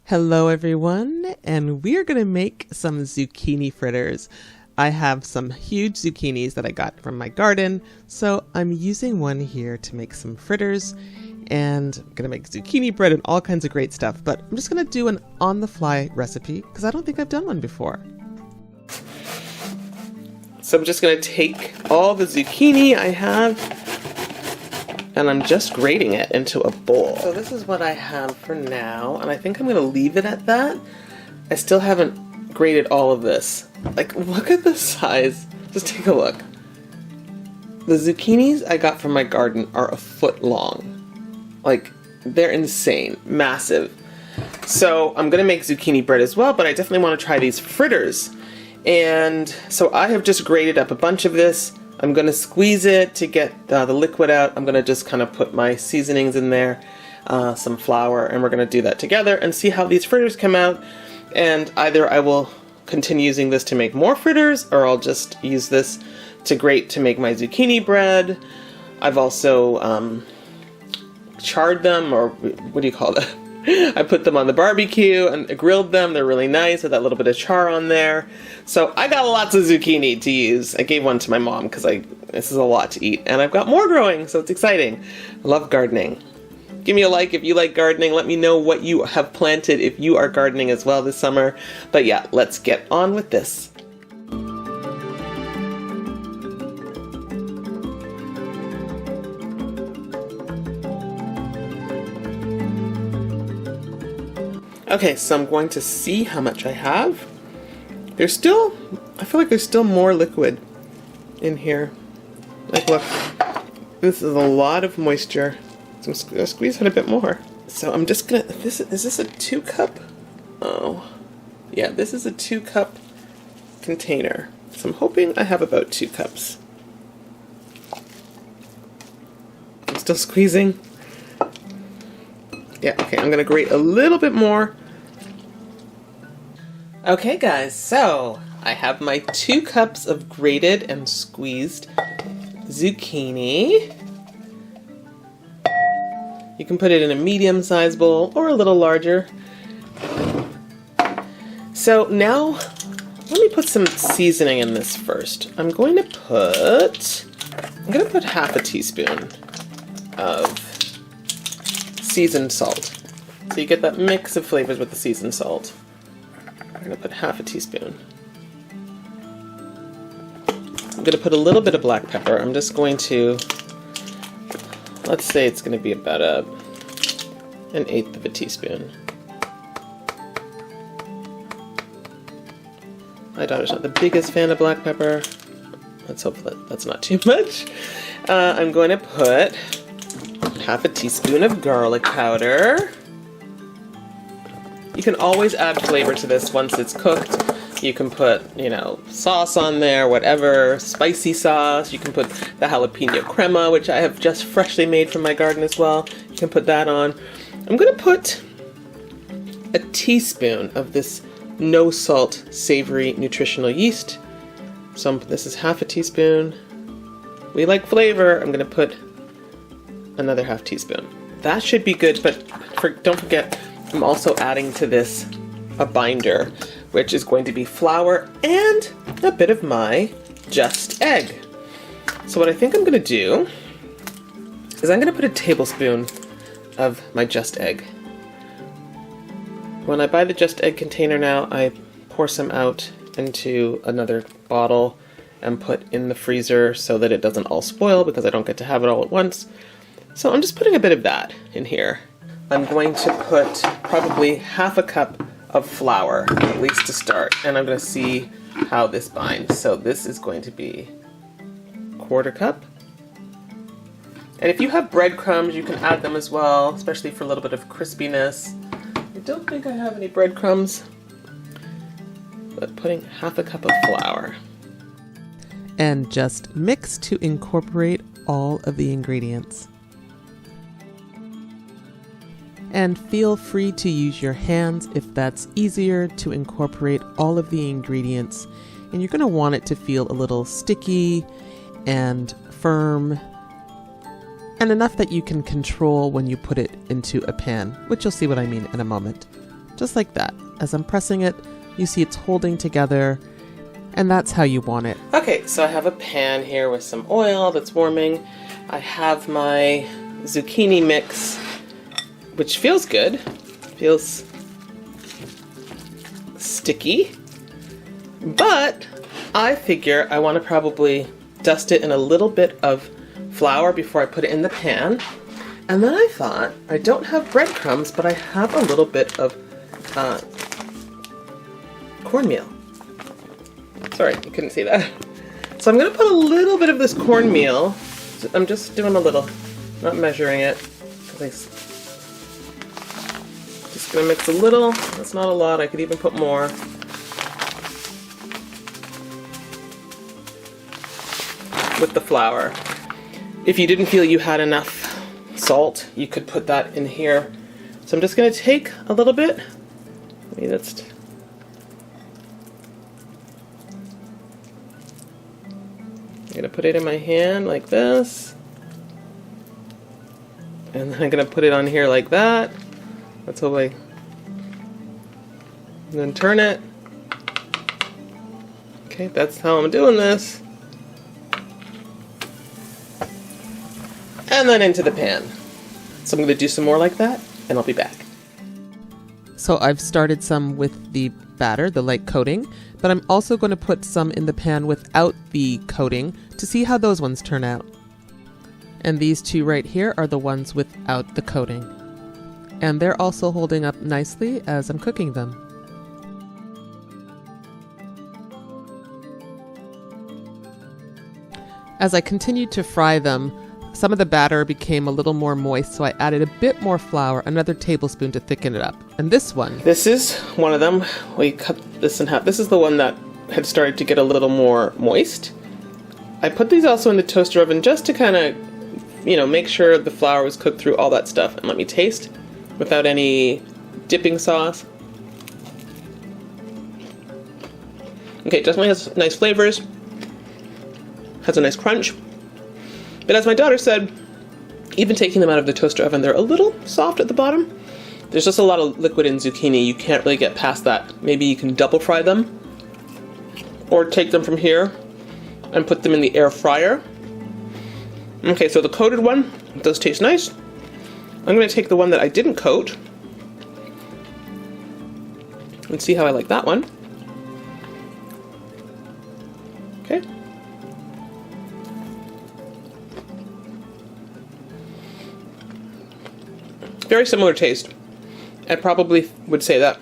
Hello everyone, and we're going to make some zucchini fritters. I have some huge zucchinis that I got from my garden, so I'm using one here to make some fritters, and I'm going to make zucchini bread and all kinds of great stuff, but I'm just going to do an on-the-fly recipe because I don't think I've done one before. So I'm just going to take all the zucchini I have and I'm just grating it into a bowl. So this is what I have for now, and I think I'm going to leave it at that. I still haven't grated all of this. Like, look at the size. Just take a look. The zucchinis I got from my garden are a foot long. Like, they're insane, massive. So I'm going to make zucchini bread as well, but I definitely want to try these fritters. And so I have just grated up a bunch of this. I'm going to squeeze it to get the liquid out. I'm going to just kind of put my seasonings in there, some flour, and we're going to do that together and see how these fritters come out. And either I will continue using this to make more fritters, or I'll just use this to grate to make my zucchini bread. I've also charred them, or what do you call that? I put them on the barbecue and grilled them. They're really nice with that little bit of char on there. So I got lots of zucchini to use. I gave one to my mom because this is a lot to eat. And I've got more growing, so it's exciting. I love gardening. Give me a like if you like gardening. Let me know what you have planted if you are gardening as well this summer. But yeah, let's get on with this. Okay, so I'm going to see how much I have. I feel like there's still more liquid in here. Like, look, this is a lot of moisture. So I'm gonna squeeze it a bit more. So I'm just gonna, is this a 2 cup? Oh, yeah, this is a 2 cup container. So I'm hoping I have about 2 cups. I'm still squeezing. Yeah, okay, I'm gonna grate a little bit more. Okay guys, so I have my 2 cups of grated and squeezed zucchini. You can put it in a medium-sized bowl or a little larger. So now, let me put some seasoning in this first. I'm going to put half a teaspoon of seasoned salt. So you get that mix of flavors with the seasoned salt. I'm going to put half a teaspoon. I'm going to put a little bit of black pepper. I'm just going to, let's say it's going to be about an 1/8 of a teaspoon. My daughter's not the biggest fan of black pepper. Let's hope that's not too much. I'm going to put half a teaspoon of garlic powder. You can always add flavor to this once it's cooked. You can put, sauce on there, whatever, spicy sauce. You can put the jalapeno crema, which I have just freshly made from my garden as well. You can put that on. I'm going to put a teaspoon of this no salt savory nutritional yeast. So this is half a teaspoon. We like flavor. I'm going to put another half teaspoon. That should be good, but don't forget, I'm also adding to this a binder, which is going to be flour and a bit of my just egg. So what I think I'm going to do is I'm going to put a tablespoon of my just egg. When I buy the just egg container now, I pour some out into another bottle and put in the freezer so that it doesn't all spoil because I don't get to have it all at once. So I'm just putting a bit of that in here. I'm going to put probably half a cup of flour, at least to start, and I'm going to see how this binds. So this is going to be 1/4 cup. And if you have breadcrumbs, you can add them as well, especially for a little bit of crispiness. I don't think I have any breadcrumbs, but putting half a cup of flour. And just mix to incorporate all of the ingredients. And feel free to use your hands if that's easier to incorporate all of the ingredients. And you're going to want it to feel a little sticky and firm, and enough that you can control when you put it into a pan, which you'll see what I mean in a moment. just like that. As I'm pressing it, you see it's holding together, and that's how you want it. Okay, so I have a pan here with some oil that's warming. I have my zucchini mix, which feels good. Feels sticky, but I figure I want to probably dust it in a little bit of flour before I put it in the pan. And then I thought, I don't have breadcrumbs, but I have a little bit of cornmeal. Sorry, you couldn't see that. So I'm going to put a little bit of this cornmeal. I'm just doing a little, not measuring it. Just going to mix a little. That's not a lot. I could even put more. With the flour. If you didn't feel you had enough salt, you could put that in here. So I'm just going to take a little bit. Maybe that's... I'm going to put it in my hand like this. And then I'm going to put it on here like that. That's how I... And then turn it. Okay, that's how I'm doing this. And then into the pan. So I'm going to do some more like that, and I'll be back. So I've started some with the batter, the light coating, but I'm also going to put some in the pan without the coating to see how those ones turn out. And these two right here are the ones without the coating. And they're also holding up nicely as I'm cooking them. As I continued to fry them, some of the batter became a little more moist, so I added a bit more flour, another tablespoon to thicken it up. And this one... This is one of them. We cut this in half. This is the one that had started to get a little more moist. I put these also in the toaster oven just to kind of, you know, make sure the flour was cooked through all that stuff. And let me taste without any dipping sauce. Okay, definitely has nice flavors. Has a nice crunch. But as my daughter said, even taking them out of the toaster oven, they're a little soft at the bottom. There's just a lot of liquid in zucchini. You can't really get past that. Maybe you can double fry them or take them from here and put them in the air fryer. Okay, so the coated one does taste nice. I'm going to take the one that I didn't coat and see how I like that one. Okay. Very similar taste. I probably would say that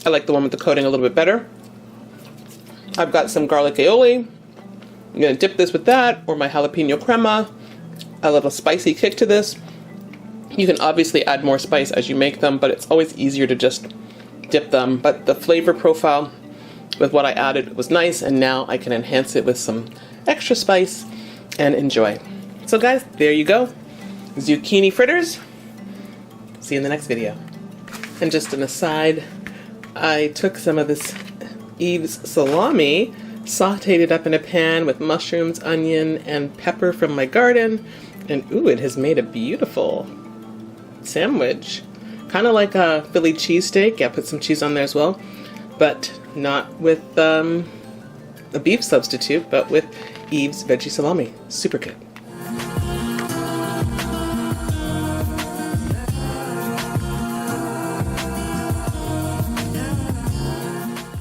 I like the one with the coating a little bit better. I've got some garlic aioli. I'm going to dip this with that, or my jalapeno crema. A little spicy kick to this. You can obviously add more spice as you make them, but it's always easier to just dip them. But the flavor profile with what I added was nice, and now I can enhance it with some extra spice and enjoy. So guys, there you go. Zucchini fritters. See you in the next video. And just an aside, I took some of this Eve's salami, sauteed it up in a pan with mushrooms, onion, and pepper from my garden, and ooh, it has made a beautiful sandwich. Kind of like a Philly cheesesteak. Yeah, put some cheese on there as well, but not with a beef substitute, but with Eve's veggie salami. Super good.